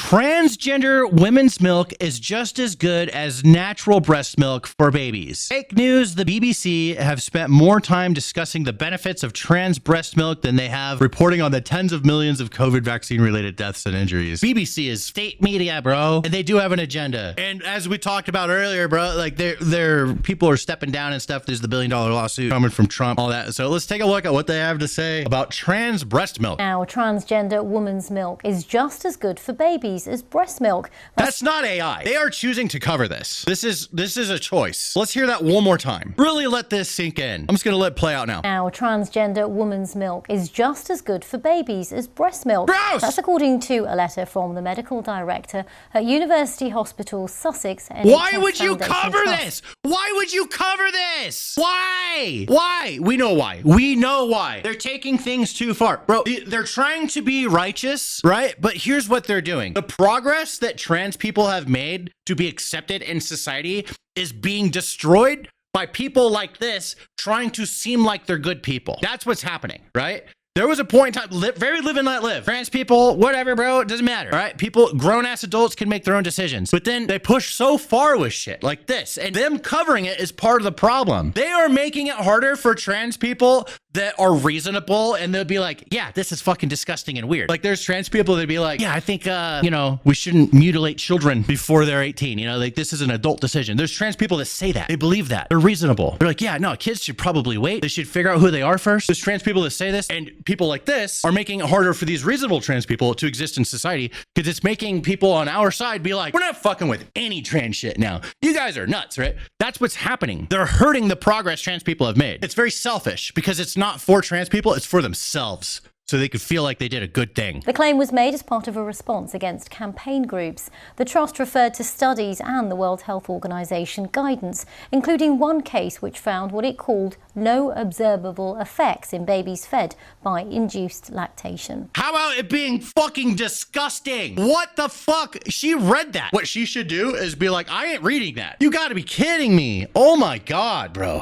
Transgender women's milk is just as good as natural breast milk for babies. Fake news. The BBC have spent more time discussing the benefits of trans breast milk than they have reporting on the tens of millions of COVID vaccine-related deaths and injuries. BBC is state media, bro, and they do have an agenda. And as we talked about earlier, bro, like their people are stepping down and stuff. There's the billion-dollar lawsuit coming from Trump, all that. So let's take a look at what they have to say about trans breast milk. Now, transgender woman's milk is just as good for babies as breast milk. That's not AI. They are choosing to cover this. This is a choice. Let's hear that one more time. Really let this sink in. I'm just gonna let it play out now. Now, transgender woman's milk is just as good for babies as breast milk. Gross! That's according to a letter from the medical director at University Hospital Sussex. Why would you cover this? Why would you cover this? Why? Why? We know why. We know why. They're taking things too far. Bro, they're trying to be righteous, right? But here's what they're doing. The progress that trans people have made to be accepted in society is being destroyed by people like this trying to seem like they're good people. That's what's happening, right? There was a point in time, very live and let live. Trans people, whatever, bro, it doesn't matter, all right? People, grown-ass adults can make their own decisions. But then they push so far with shit like this, and them covering it is part of the problem. They are making it harder for trans people that are reasonable, and they'll be like, yeah, this is fucking disgusting and weird. Like, there's trans people that be like, yeah, I think, you know, we shouldn't mutilate children before they're 18. You know, like, this is an adult decision. There's trans people that say that. They believe that. They're reasonable. They're like, yeah, no, kids should probably wait. They should figure out who they are first. There's trans people that say this, and people like this are making it harder for these reasonable trans people to exist in society because it's making people on our side be like, we're not fucking with any trans shit now. You guys are nuts, right? That's what's happening. They're hurting the progress trans people have made. It's very selfish because it's not for trans people, it's for themselves. So they could feel like they did a good thing. The claim was made as part of a response against campaign groups. The trust referred to studies and the World Health Organization guidance, including one case which found what it called no observable effects in babies fed by induced lactation. How about it being fucking disgusting? What the fuck? She read that. What she should do is be like, I ain't reading that. You gotta be kidding me. Oh my God, bro.